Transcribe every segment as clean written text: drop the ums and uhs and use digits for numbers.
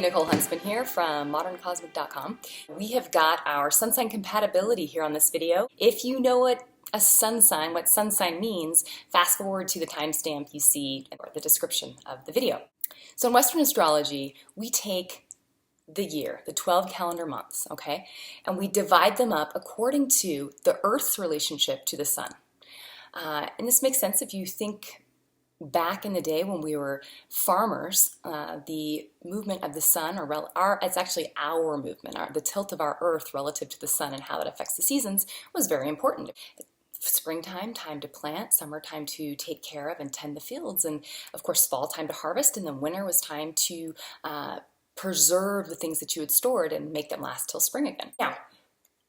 Nicole Huntsman here from moderncosmic.com. We have got our sun sign compatibility here on this video. If you know what sun sign means, fast forward to the timestamp you see or the description of the video. So in Western astrology, we take the year, the 12 calendar months, okay, and we divide them up according to the Earth's relationship to the sun. And this makes sense if you think back in the day when we were farmers. The movement of the sun, it's actually our movement, the tilt of our Earth relative to the sun and how it affects the seasons was very important. Springtime, time to plant, summertime to take care of and tend the fields, and of course fall time to harvest, and then winter was time to preserve the things that you had stored and make them last till spring again. Now,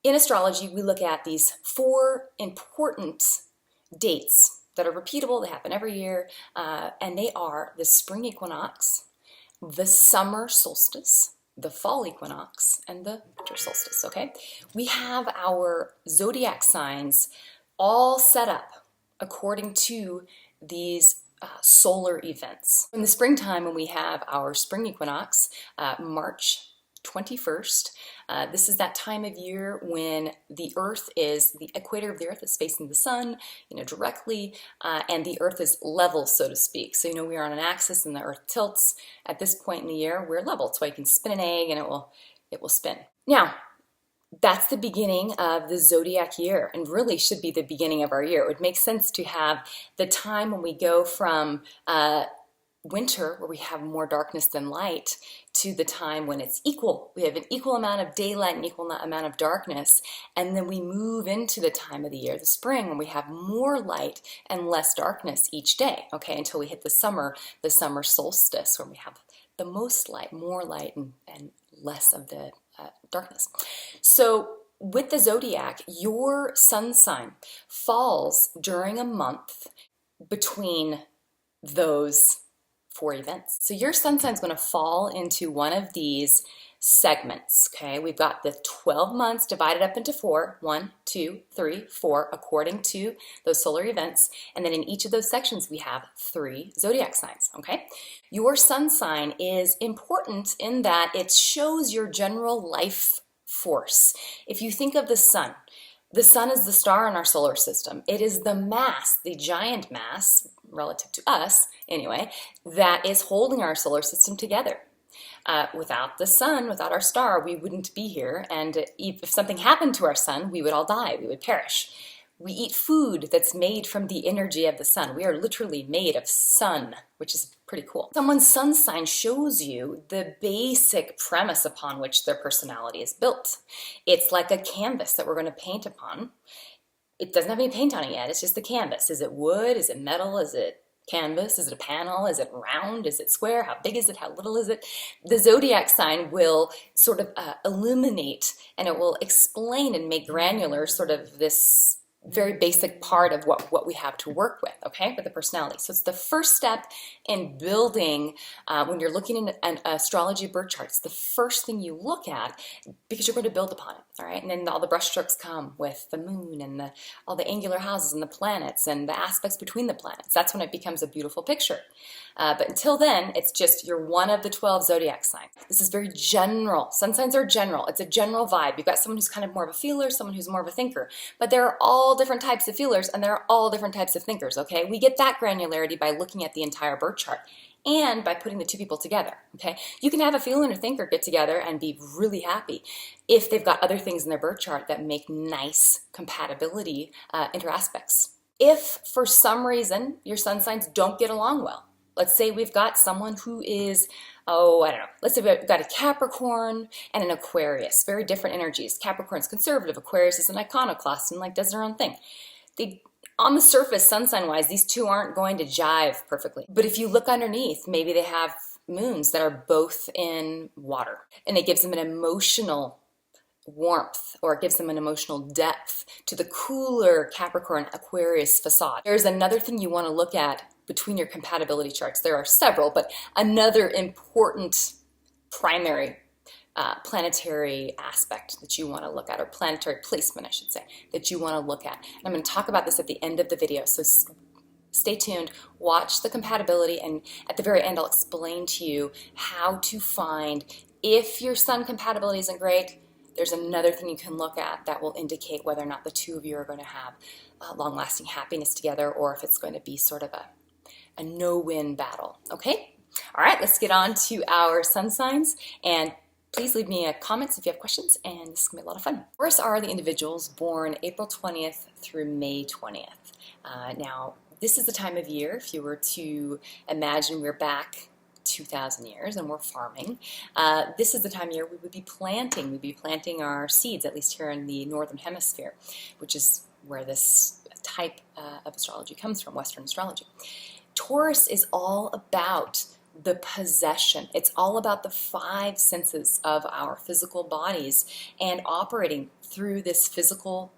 in astrology, we look at these 4 important dates that are repeatable, they happen every year, and they are the spring equinox, the summer solstice, the fall equinox, and the winter solstice, okay? We have our zodiac signs all set up according to these solar events. In the springtime, when we have our spring equinox, March 21st, this is that time of year when the equator of the Earth is facing the sun, directly, and the Earth is level, so to speak. So, we are on an axis and the Earth tilts. At this point in the year, we're level. That's why you can spin an egg and it will spin. Now, that's the beginning of the zodiac year, and really should be the beginning of our year. It would make sense to have the time when we go from winter, where we have more darkness than light, to the time when it's equal. We have an equal amount of daylight and equal amount of darkness, and then we move into the time of the year, the spring, when we have more light and less darkness each day, okay, until we hit the summer solstice, where we have the most light, more light, and less of the darkness. So with the zodiac, your sun sign falls during a month between those 4 events. So your sun sign is going to fall into one of these segments, okay? We've got the 12 months divided up into 4, 1, 2, 3, 4, according to those solar events. And then in each of those sections, we have 3 zodiac signs, okay? Your sun sign is important in that it shows your general life force. If you think of the sun is the star in our solar system. It is the mass, the giant mass, relative to us anyway, that is holding our solar system together. Without the sun, without our star, we wouldn't be here, and if something happened to our sun, we would all die, we would perish. We eat food that's made from the energy of the sun. We are literally made of sun, which is pretty cool. Someone's sun sign shows you the basic premise upon which their personality is built. It's like a canvas that we're going to paint upon. It doesn't have any paint on it yet, it's just the canvas. Is it wood? Is it metal? Is it canvas? Is it a panel? Is it round? Is it square? How big is it? How little is it? The zodiac sign will sort of illuminate, and it will explain and make granular sort of this very basic part of what we have to work with, okay, with the personality. So it's the first step in building, when you're looking at an astrology birth chart, it's the first thing you look at because you're going to build upon it, all right? And then all the brushstrokes come with the moon and all the angular houses and the planets and the aspects between the planets. That's when it becomes a beautiful picture. But until then, it's just you're one of the 12 zodiac signs. This is very general. Sun signs are general. It's a general vibe. You've got someone who's kind of more of a feeler, someone who's more of a thinker. But there are all different types of feelers and there are all different types of thinkers, okay? We get that granularity by looking at the entire birth chart and by putting the 2 people together, okay? You can have a feeler and a thinker get together and be really happy if they've got other things in their birth chart that make nice compatibility interaspects. If for some reason your sun signs don't get along well, let's say we've got someone who is, let's say we've got a Capricorn and an Aquarius, very different energies. Capricorn's conservative, Aquarius is an iconoclast and does their own thing. On the surface, sun sign wise, these 2 aren't going to jive perfectly. But if you look underneath, maybe they have moons that are both in water, and it gives them an emotional warmth, or it gives them an emotional depth to the cooler Capricorn Aquarius facade. There's another thing you want to look at between your compatibility charts. There are several, but another important primary planetary aspect that you want to look at, or planetary placement, I should say, that you want to look at. And I'm going to talk about this at the end of the video, so stay tuned, watch the compatibility, and at the very end I'll explain to you how to find If your sun compatibility isn't great, there's another thing you can look at that will indicate whether or not the two of you are going to have long-lasting happiness together, or if it's going to be sort of a no-win battle, okay? All right, let's get on to our sun signs, and please leave me comments if you have questions, and this is going to be a lot of fun. Taurus are the individuals born April 20th through May 20th. Now, this is the time of year, if you were to imagine we're back 2,000 years and we're farming, this is the time of year we would be planting. We'd be planting our seeds, at least here in the Northern Hemisphere, which is where this type of astrology comes from, Western astrology. Taurus is all about the possession. It's all about the five senses of our physical bodies and operating through this physical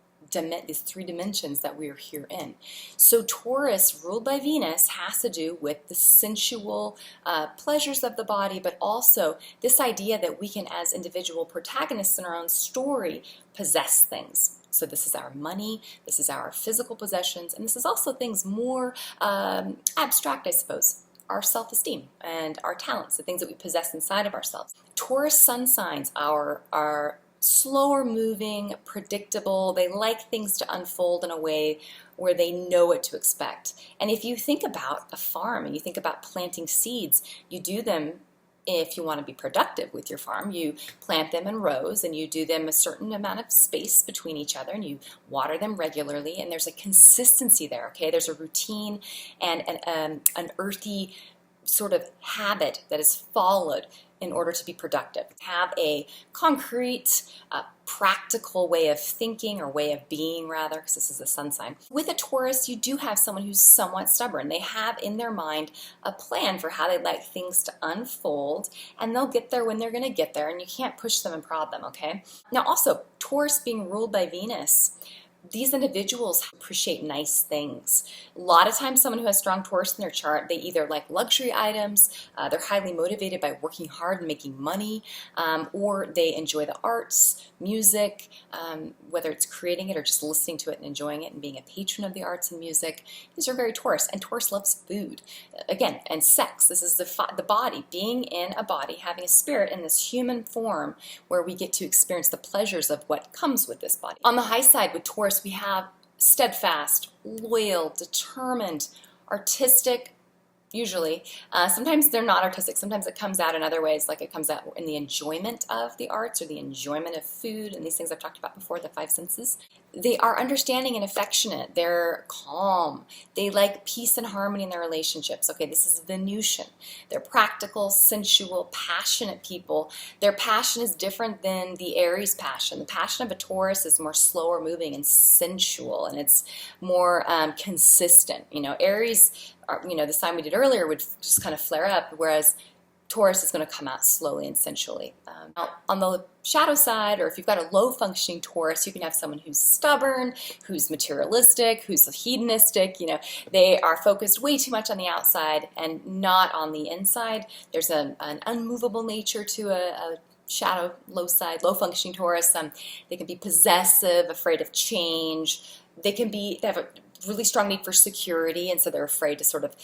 these three dimensions that we are here in. So Taurus, ruled by Venus, has to do with the sensual pleasures of the body, but also this idea that we can, as individual protagonists in our own story, possess things. So this is our money, this is our physical possessions, and this is also things more abstract, I suppose. Our self-esteem and our talents, the things that we possess inside of ourselves. Taurus sun signs are slower moving, predictable. They like things to unfold in a way where they know what to expect. And if you think about a farm and you think about planting seeds, you do them if you want to be productive with your farm. You plant them in rows and you do them a certain amount of space between each other, and you water them regularly, and there's a consistency there, okay? There's a routine and an earthy sort of habit that is followed in order to be productive. Have a concrete, practical way of thinking, or way of being rather, because this is a sun sign. With a Taurus, you do have someone who's somewhat stubborn. They have in their mind a plan for how they'd like things to unfold, and they'll get there when they're going to get there, and you can't push them and prod them, okay? Now also, Taurus being ruled by Venus, these individuals appreciate nice things. A lot of times someone who has strong Taurus in their chart, they either like luxury items, they're highly motivated by working hard and making money, or they enjoy the arts, music, whether it's creating it or just listening to it and enjoying it and being a patron of the arts and music. These are very Taurus, and Taurus loves food. Again, and sex. This is the body, being in a body, having a spirit in this human form where we get to experience the pleasures of what comes with this body. On the high side with Taurus, we have steadfast, loyal, determined, artistic, usually. Sometimes they're not artistic. Sometimes it comes out in other ways, like it comes out in the enjoyment of the arts or the enjoyment of food and these things I've talked about before, the five senses. They are understanding and affectionate. They're calm. They like peace and harmony in their relationships. Okay, this is Venusian. They're practical, sensual, passionate people. Their passion is different than the Aries passion. The passion of a Taurus is more slower moving and sensual, and it's more consistent. You know, Aries, the sign we did earlier, would just kind of flare up, whereas Taurus is going to come out slowly and sensually. Now, on the shadow side, or if you've got a low-functioning Taurus, you can have someone who's stubborn, who's materialistic, who's hedonistic. They are focused way too much on the outside and not on the inside. There's an unmovable nature to a shadow, low-functioning Taurus. They can be possessive, afraid of change. They have a really strong need for security, and so they're afraid to sort of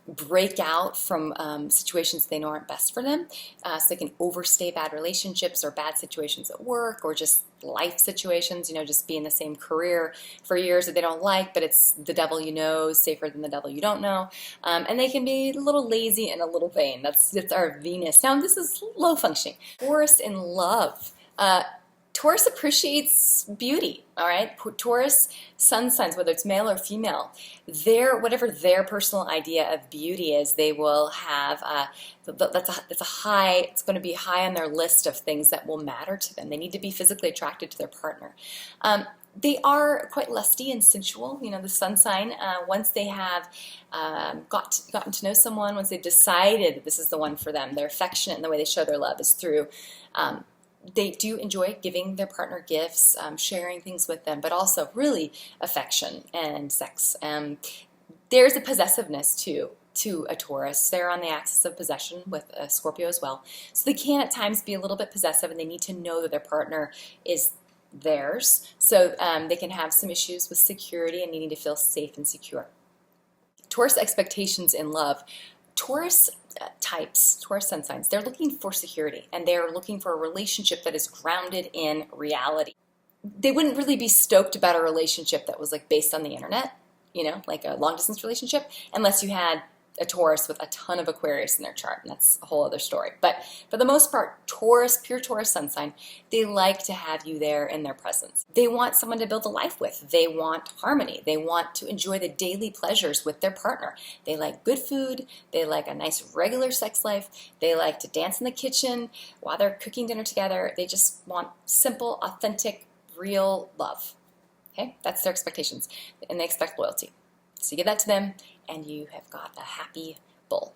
break out from situations they know aren't best for them. So they can overstay bad relationships or bad situations at work, or just life situations, just be in the same career for years that they don't like, but it's the devil you know is safer than the devil you don't know. And they can be a little lazy and a little vain. That's our Venus. Now this is low functioning. Taurus in love. Taurus appreciates beauty, all right? Taurus sun signs, whether it's male or female, whatever their personal idea of beauty is, they will have, it's going to be high on their list of things that will matter to them. They need to be physically attracted to their partner. They are quite lusty and sensual, the sun sign. Once they have gotten to know someone, once they've decided that this is the one for them, they're affectionate, and the way they show their love is through they do enjoy giving their partner gifts, sharing things with them, but also really affection and sex. There's a possessiveness to a Taurus. They're on the axis of possession with a Scorpio as well. So they can at times be a little bit possessive, and they need to know that their partner is theirs. So they can have some issues with security and needing to feel safe and secure. Taurus expectations in love. Taurus types, Taurus sun signs, they're looking for security, and they're looking for a relationship that is grounded in reality. They wouldn't really be stoked about a relationship that was like based on the internet, you know, like a long distance relationship, unless you had a Taurus with a ton of Aquarius in their chart, and that's a whole other story. But for the most part, Taurus, pure Taurus sun sign, they like to have you there in their presence. They want someone to build a life with. They want harmony. They want to enjoy the daily pleasures with their partner. They like good food. They like a nice regular sex life. They like to dance in the kitchen while they're cooking dinner together. They just want simple, authentic, real love. Okay, that's their expectations, and they expect loyalty. So you give that to them, and you have got a happy bull.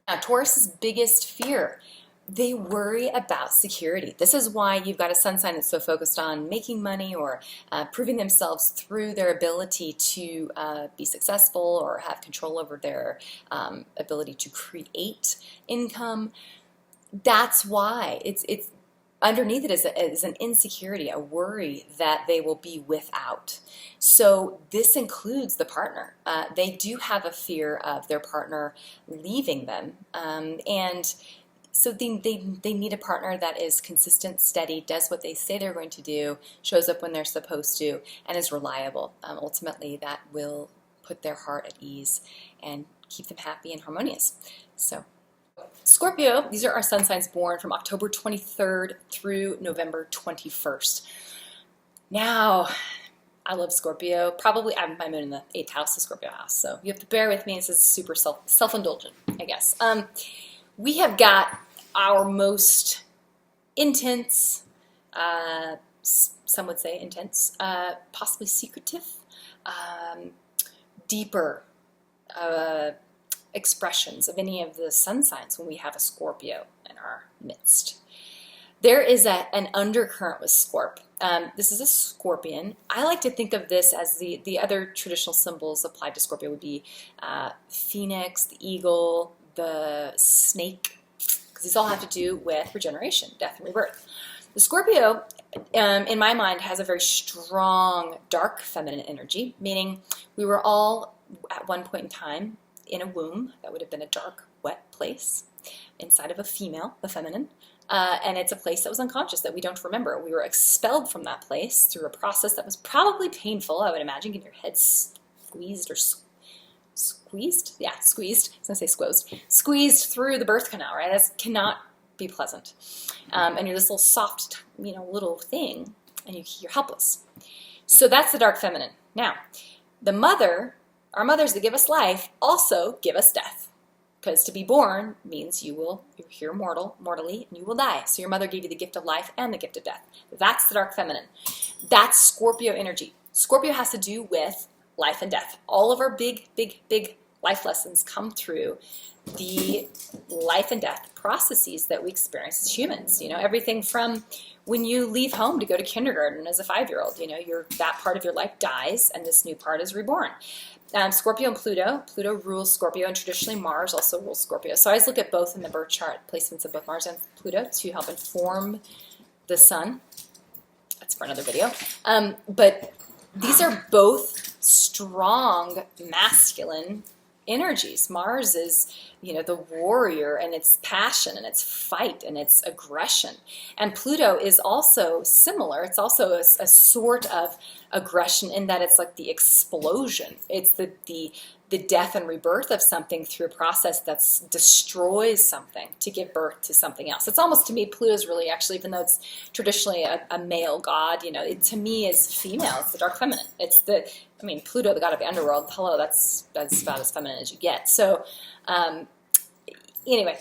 Now, Taurus's biggest fear, they worry about security. This is why you've got a sun sign that's so focused on making money or proving themselves through their ability to be successful or have control over their ability to create income. That's why it's underneath it is an insecurity, a worry that they will be without. So this includes the partner. They do have a fear of their partner leaving them. And so they need a partner that is consistent, steady, does what they say they're going to do, shows up when they're supposed to, and is reliable. Ultimately, that will put their heart at ease and keep them happy and harmonious. So Scorpio, these are our sun signs born from October 23rd through November 21st. Now, I love Scorpio. Probably, I have my moon in the 8th house, the Scorpio house, so you have to bear with me. This is super self-indulgent, I guess. We have got our most intense, some would say intense, possibly secretive, deeper, expressions of any of the sun signs when we have a Scorpio in our midst. There is an undercurrent with Scorp. This is a scorpion. I like to think of this as the other traditional symbols applied to Scorpio would be phoenix, the eagle, the snake, because these all have to do with regeneration, death, and rebirth. The Scorpio, in my mind, has a very strong, dark feminine energy, meaning we were all at one point in time in a womb. That would have been a dark, wet place inside of a female, the feminine. And it's a place that was unconscious, that we don't remember. We were expelled from that place through a process that was probably painful, I would imagine, getting your head squeezed or squeezed? Yeah, squeezed. I was going to say squeezed. Squeezed through the birth canal, right? That cannot be pleasant. And you're this little soft, little thing, and you're helpless. So that's the dark feminine. Now, our mothers that give us life also give us death. Because to be born means you're here mortally, and you will die. So your mother gave you the gift of life and the gift of death. That's the dark feminine. That's Scorpio energy. Scorpio has to do with life and death. All of our big, big, big life lessons come through the life and death processes that we experience as humans. Everything from when you leave home to go to kindergarten as a 5-year-old, that part of your life dies and this new part is reborn. Scorpio and Pluto. Pluto rules Scorpio, and traditionally Mars also rules Scorpio. So I always look at both in the birth chart, placements of both Mars and Pluto to help inform the sun. That's for another video. But these are both strong masculine energies. Mars is, the warrior, and its passion, and its fight, and its aggression. And Pluto is also similar. It's also a sort of aggression in that it's like the explosion. It's the death and rebirth of something through a process that destroys something to give birth to something else. It's almost, to me, Pluto's really actually, even though it's traditionally a male god, it to me is female. It's the dark feminine. Pluto, the god of the underworld, hello, that's about as feminine as you get. So, anyway,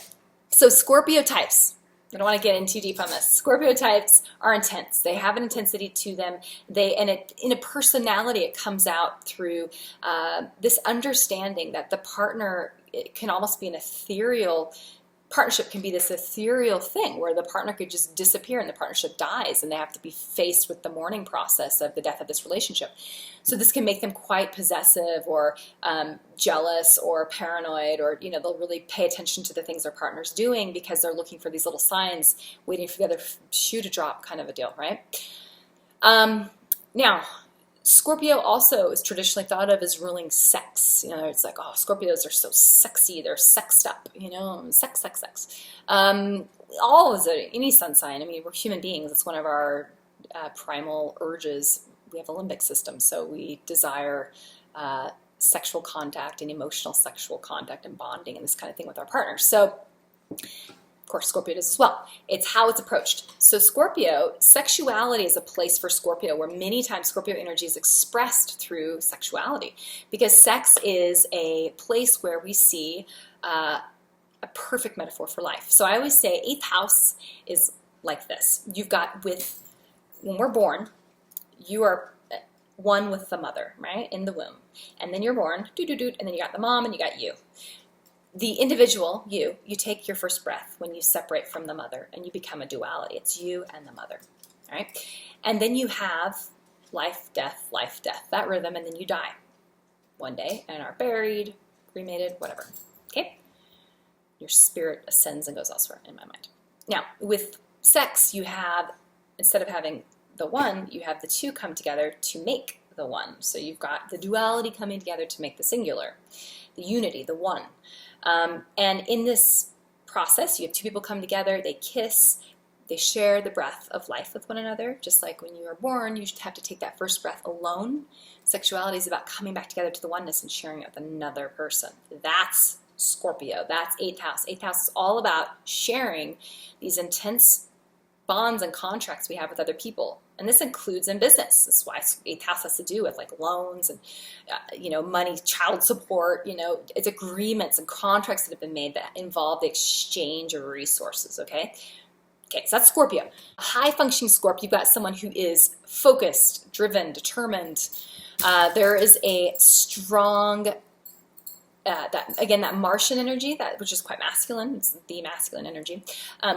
so Scorpio types. I don't want to get in too deep on this. Scorpio types are intense. They have an intensity to them. In a personality, it comes out through this understanding that the partner, it can almost be an ethereal. Partnership can be this ethereal thing where the partner could just disappear and the partnership dies, and they have to be faced with the mourning process of the death of this relationship. So this can make them quite possessive or jealous or paranoid, or they'll really pay attention to the things their partner's doing because they're looking for these little signs, waiting for the other shoe to drop, kind of a deal, right? Now, Scorpio also is traditionally thought of as ruling sex. You know, it's like, oh, Scorpios are so sexy, they're sexed up, you know, sex, sex, sex. All is any sun sign. I mean, we're human beings. It's one of our primal urges. We have a limbic system, so we desire sexual contact and emotional sexual contact and bonding and this kind of thing with our partners. So, of course, Scorpio does as well. It's how it's approached. So Scorpio, sexuality is a place for Scorpio where many times Scorpio energy is expressed through sexuality, because sex is a place where we see a perfect metaphor for life. So I always say 8th house is like this. You've got when we're born, you are one with the mother, right, in the womb. And then you're born, and then you got the mom and you got you. The individual, you take your first breath when you separate from the mother and you become a duality. It's you and the mother, all right? And then you have life, death, that rhythm, and then you die one day and are buried, cremated, whatever, okay? Your spirit ascends and goes elsewhere, in my mind. Now, with sex, you have, instead of having the one, you have the two come together to make the one. So you've got the duality coming together to make the singular, the unity, the one. And in this process, you have two people come together, they kiss, they share the breath of life with one another. Just like when you are born, you have to take that first breath alone. Sexuality is about coming back together to the oneness and sharing it with another person. That's Scorpio. That's 8th house. 8th house is all about sharing these intense bonds and contracts we have with other people. And this includes in business. That's why 8th house has to do with like loans and, money, child support, it's agreements and contracts that have been made that involve the exchange of resources, okay? Okay, so that's Scorpio. A high-functioning Scorpio, you've got someone who is focused, driven, determined. There is a strong that Martian energy, which is quite masculine, it's the masculine energy,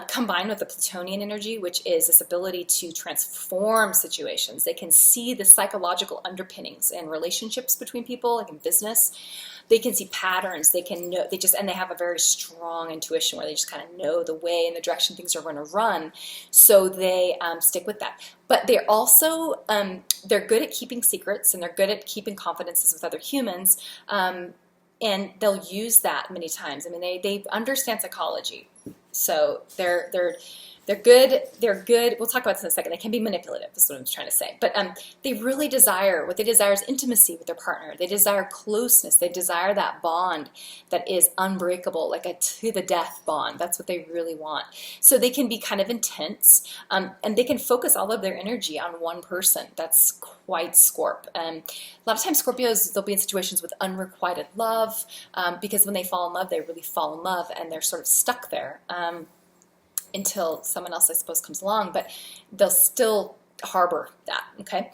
combined with the Plutonian energy, which is this ability to transform situations. They can see the psychological underpinnings in relationships between people, like in business. They can see patterns. They can know. And they have a very strong intuition where they just kind of know the way and the direction things are going to run. So they stick with that. But they're also they're good at keeping secrets, and they're good at keeping confidences with other humans. And they'll use that many times. I mean, they understand psychology, so they're good. They're good. We'll talk about this in a second. They can be manipulative. That's what I'm trying to say. But they really desire, what they desire is intimacy with their partner. They desire closeness. They desire that bond that is unbreakable, like a to the death bond. That's what they really want. So they can be kind of intense, and they can focus all of their energy on one person. That's quite Scorp. A lot of times Scorpios, they'll be in situations with unrequited love, because when they fall in love, they really fall in love, and they're sort of stuck there. Until someone else, I suppose, comes along, but they'll still harbor that, okay?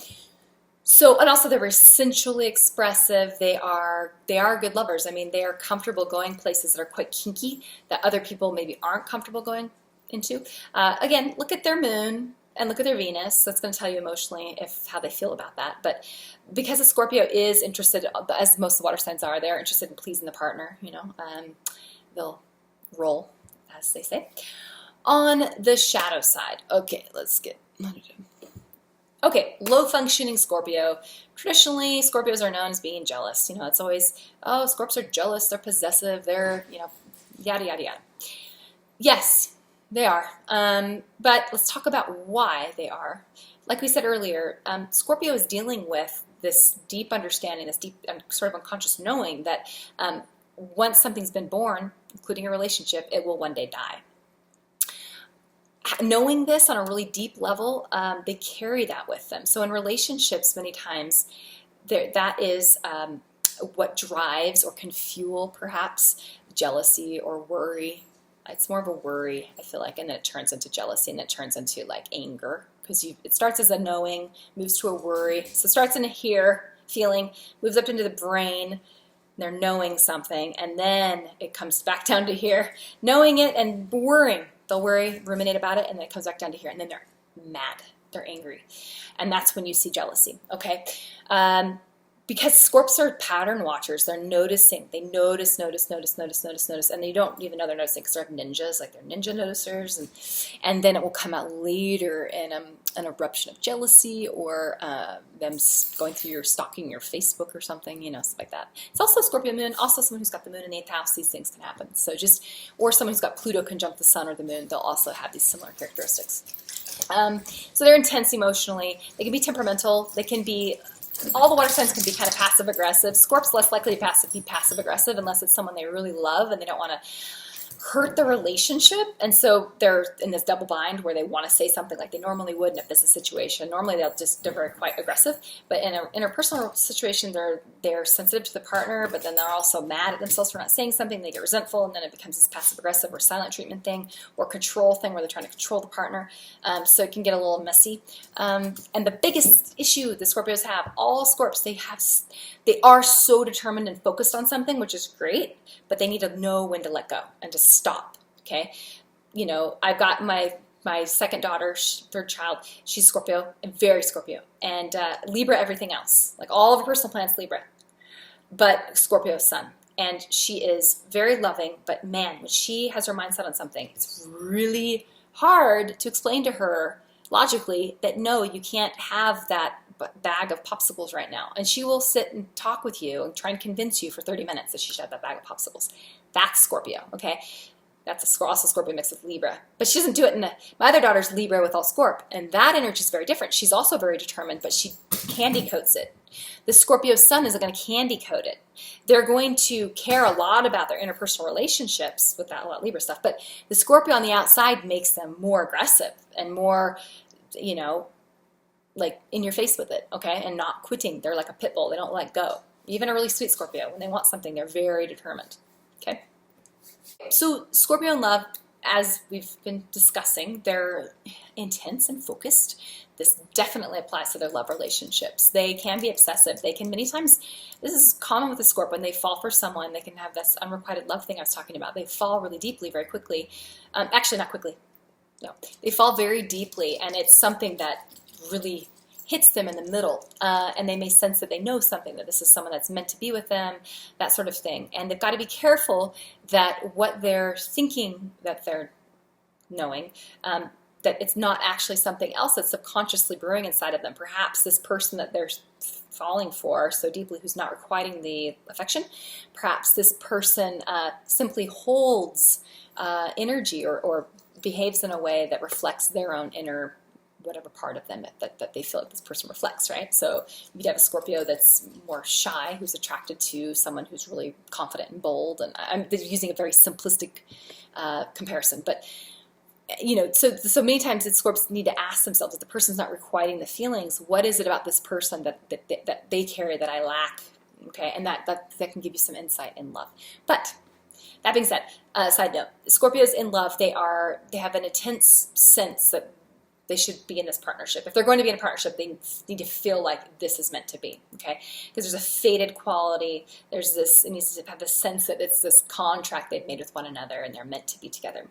So, and also they're very sensually expressive. They are good lovers. I mean, they are comfortable going places that are quite kinky that other people maybe aren't comfortable going into. Again, look at their moon and look at their Venus. That's going to tell you emotionally how they feel about that. But because a Scorpio is interested, as most of the water signs are, they're interested in pleasing the partner, they'll roll, as they say. On the shadow side, okay, low-functioning Scorpio. Traditionally, Scorpios are known as being jealous. It's always, oh, Scorps are jealous, they're possessive, they're, yada, yada, yada. Yes, they are. But let's talk about why they are. Like we said earlier, Scorpio is dealing with this deep understanding, this deep sort of unconscious knowing that once something's been born, including a relationship, it will one day die. Knowing this on a really deep level, they carry that with them. So in relationships, many times, that is what drives or can fuel perhaps jealousy or worry. It's more of a worry, I feel like, and then it turns into jealousy, and it turns into like anger, because it starts as a knowing, moves to a worry. So it starts in a here feeling, moves up into the brain. They're knowing something, and then it comes back down to here, knowing it and worrying. They'll worry, ruminate about it, and then it comes back down to here, and then they're mad, they're angry. And that's when you see jealousy, okay? because Scorps are pattern watchers, they're noticing. They notice, and they don't even know they're noticing because they're ninjas, like they're ninja noticers, and then it will come out later in an eruption of jealousy, or them going through stalking your Facebook or something, you know, stuff like that. It's also Scorpio moon, also someone who's got the moon in the 8th house. These things can happen. So or someone who's got Pluto conjunct the sun or the moon, they'll also have these similar characteristics. So they're intense emotionally. They can be temperamental. They can be, all the water signs can be kind of passive aggressive. Scorp's less likely to be passive aggressive unless it's someone they really love and they don't want to hurt the relationship, and so they're in this double bind where they want to say something like they normally would in a business situation. Normally they're very quite aggressive, but in an interpersonal situation they're sensitive to the partner, but then they're also mad at themselves for not saying something. They get resentful, and then it becomes this passive aggressive or silent treatment thing or control thing where they're trying to control the partner. So it can get a little messy. And the biggest issue the Scorpios have, all Scorps, they are so determined and focused on something, which is great, but they need to know when to let go and to stop, okay? You know, I've got my second daughter, third child, she's Scorpio, and very Scorpio, and Libra everything else. Like all of her personal planets Libra, but Scorpio Sun. And she is very loving, but man, when she has her mind set on something, it's really hard to explain to her logically that no, you can't have that bag of popsicles right now. And she will sit and talk with you and try and convince you for 30 minutes that she should have that bag of popsicles. That's Scorpio, okay? That's also Scorpio mixed with Libra. But she doesn't do it my other daughter's Libra with all Scorp, and that energy is very different. She's also very determined, but she candy coats it. The Scorpio Sun isn't going to candy coat it. They're going to care a lot about their interpersonal relationships with that, a lot of Libra stuff, but the Scorpio on the outside makes them more aggressive and more, you know, like in your face with it, okay, and not quitting. They're like a pit bull. They don't let go. Even a really sweet Scorpio, when they want something, they're very determined, okay? So Scorpio in love, as we've been discussing, they're intense and focused. This definitely applies to their love relationships. They can be obsessive. They can, many times, this is common with the Scorp, when they fall for someone, they can have this unrequited love thing I was talking about. They fall really deeply very quickly. Actually, not quickly. No, they fall very deeply, and it's something that really hits them in the middle, and they may sense that they know something, that this is someone that's meant to be with them, that sort of thing. And they've got to be careful that what they're thinking that they're knowing, that it's not actually something else that's subconsciously brewing inside of them. Perhaps this person that they're falling for so deeply, who's not requiting the affection, perhaps this person simply holds energy or behaves in a way that reflects their own inner whatever part of them that they feel like this person reflects, right? So you'd have a Scorpio that's more shy, who's attracted to someone who's really confident and bold, and I'm using a very simplistic comparison, but you know, so many times Scorps need to ask themselves, if the person's not requiting the feelings, what is it about this person that they carry that I lack, okay? And that can give you some insight in love. But that being said, side note, Scorpios in love, they have an intense sense that they should be in this partnership. If they're going to be in a partnership, they need to feel like this is meant to be, okay? Because there's a fated quality. There's this, it needs to have the sense that it's this contract they've made with one another and they're meant to be together.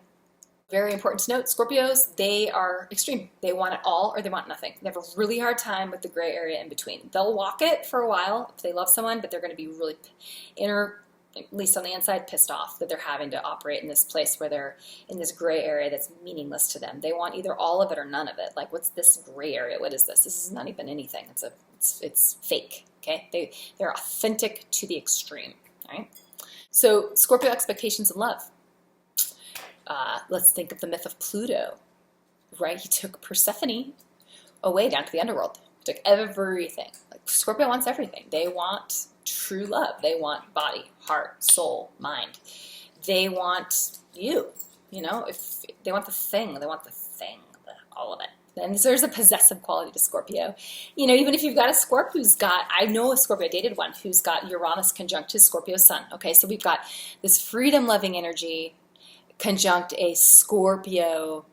Very important to note, Scorpios, they are extreme. They want it all or they want nothing. They have a really hard time with the gray area in between. They'll walk it for a while if they love someone, but they're going to be really at least on the inside, pissed off that they're having to operate in this place where they're in this gray area that's meaningless to them. They want either all of it or none of it. Like, what's this gray area? What is this? This is not even anything. It's fake, okay? They're authentic to the extreme, all right? So Scorpio expectations in love. Let's think of the myth of Pluto, right? He took Persephone away down to the underworld. He took everything. Like, Scorpio wants everything. They want true love. They want body, heart, soul, mind. They want you, you know, if they want the thing, all of it. And so there's a possessive quality to Scorpio. You know, even if you've got a Scorp who's got, I know a Scorpio, I dated one who's got Uranus conjunct his Scorpio Sun. Okay, so we've got this freedom-loving energy conjunct a Scorpio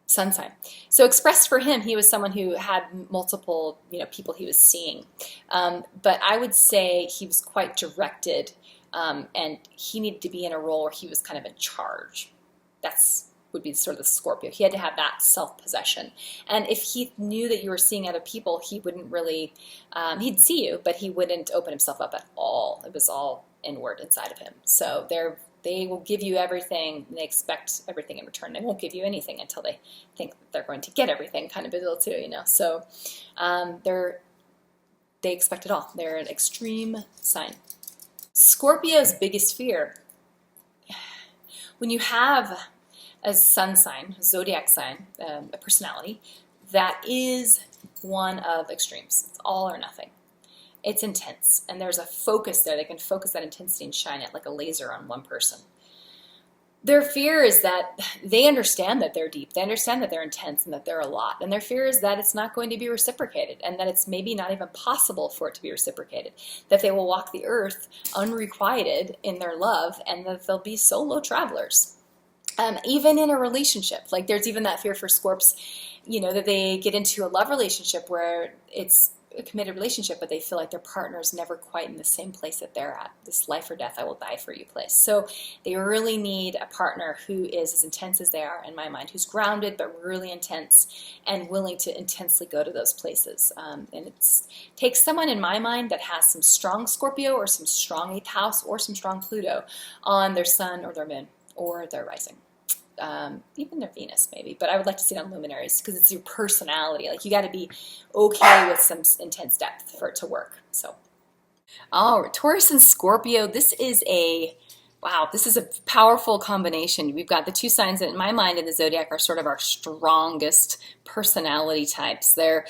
sun sign. So expressed for him, he was someone who had multiple, you know, people he was seeing. But I would say he was quite directed, and he needed to be in a role where he was kind of in charge. That's would be sort of the Scorpio. He had to have that self-possession. And if he knew that you were seeing other people, he wouldn't really, he'd see you, but he wouldn't open himself up at all. It was all inward inside of him. So they will give you everything, and they expect everything in return. They won't give you anything until they think that they're going to get everything, kind of a deal too, you know. So they expect it all. They're an extreme sign. Scorpio's biggest fear, when you have a sun sign, a zodiac sign, a personality, that is one of extremes. It's all or nothing. It's intense, and there's a focus there. They can focus that intensity and shine it like a laser on one person. Their fear is that they understand that they're deep. They understand that they're intense and that they're a lot. And their fear is that it's not going to be reciprocated, and that it's maybe not even possible for it to be reciprocated. That they will walk the earth unrequited in their love, and that they'll be solo travelers. Even in a relationship, like there's even that fear for Scorps, you know, that they get into a love relationship where it's a committed relationship, but they feel like their partner's never quite in the same place that they're at. This life or death, I will die for you place. So they really need a partner who is as intense as they are, in my mind, who's grounded but really intense and willing to intensely go to those places. And it takes someone, in my mind, that has some strong Scorpio or some strong 8th house or some strong Pluto on their sun or their moon or their rising. Even their Venus maybe, but I would like to see it on luminaries because it's your personality. Like you got to be okay with some intense depth for it to work. So, Taurus and Scorpio. This is a powerful combination. We've got the two signs that, in my mind, in the zodiac are sort of our strongest personality types. They're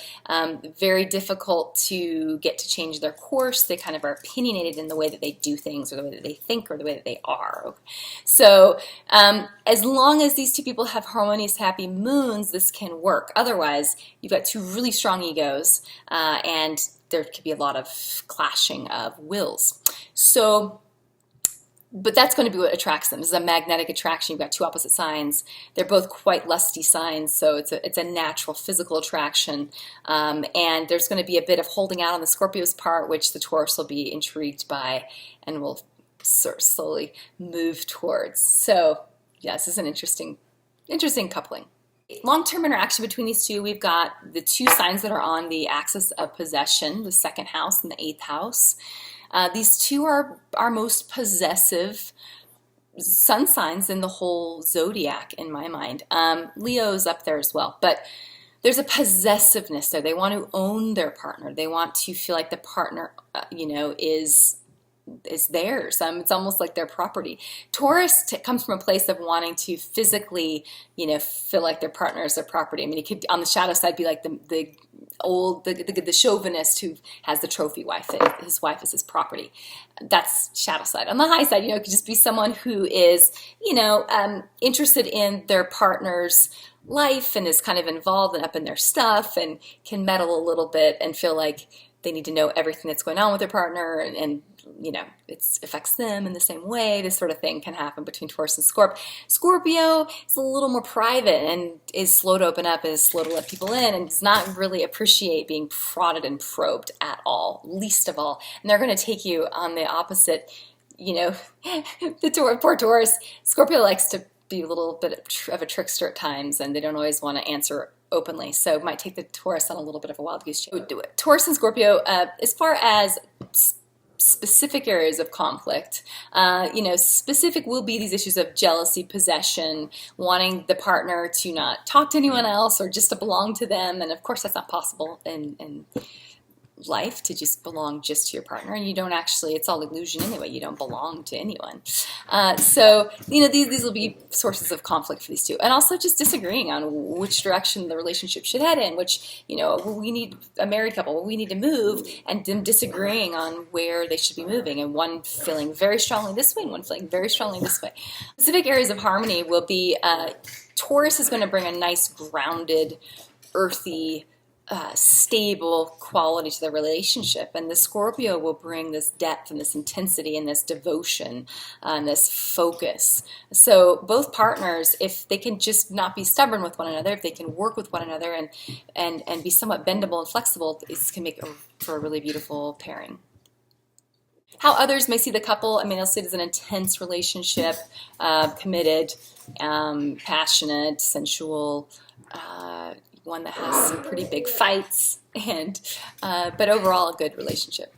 very difficult to get to change their course. They kind of are opinionated in the way that they do things, or the way that they think, or the way that they are. So as long as these two people have harmonious, happy moons, this can work. Otherwise, you've got two really strong egos, and there could be a lot of clashing of wills. So, but that's going to be what attracts them. This is a magnetic attraction. You've got two opposite signs. They're both quite lusty signs, so it's a natural physical attraction. And there's going to be a bit of holding out on the Scorpio's part, which the Taurus will be intrigued by and will sort of slowly move towards. So, yeah, this is an interesting coupling. Long-term interaction between these two, we've got the two signs that are on the axis of possession, the 2nd house and the 8th house. These two are our most possessive sun signs in the whole zodiac, in my mind. Leo's up there as well, but there's a possessiveness there. They want to own their partner. They want to feel like the partner, is theirs. It's almost like their property. Taurus comes from a place of wanting to physically, feel like their partner is their property. I mean, it could, on the shadow side, be like the chauvinist who has the trophy wife, that his wife is his property. That's shadow side. On the high side, it could just be someone who is, interested in their partner's life and is kind of involved and up in their stuff and can meddle a little bit and feel like they need to know everything that's going on with their partner, and it affects them in the same way. This sort of thing can happen between Taurus and Scorpio. Scorpio is a little more private and is slow to open up, is slow to let people in, and does not really appreciate being prodded and probed at all, least of all. And they're going to take you on the opposite, the poor Taurus. Scorpio likes to be a little bit of a trickster at times, and they don't always want to answer openly, so it might take the Taurus on a little bit of a wild goose chase. Would do it. Taurus and Scorpio, as far as specific areas of conflict, specific will be these issues of jealousy, possession, wanting the partner to not talk to anyone else or just to belong to them, and of course that's not possible in life, to just belong just to your partner, and you don't actually, it's all illusion anyway, you don't belong to anyone. So these will be sources of conflict for these two, and also just disagreeing on which direction the relationship should head in, which, we need a married couple, we need to move, and them disagreeing on where they should be moving, and one feeling very strongly this way and one feeling very strongly this way. Specific areas of harmony will be, Taurus is going to bring a nice grounded, earthy, stable quality to the relationship, and the Scorpio will bring this depth and this intensity and this devotion and this focus. So both partners, if they can just not be stubborn with one another, if they can work with one another and be somewhat bendable and flexible, this can make for a really beautiful pairing. How others may see the couple, I mean, they'll see it as an intense relationship, committed, passionate, sensual, one that has some pretty big fights, and but overall a good relationship.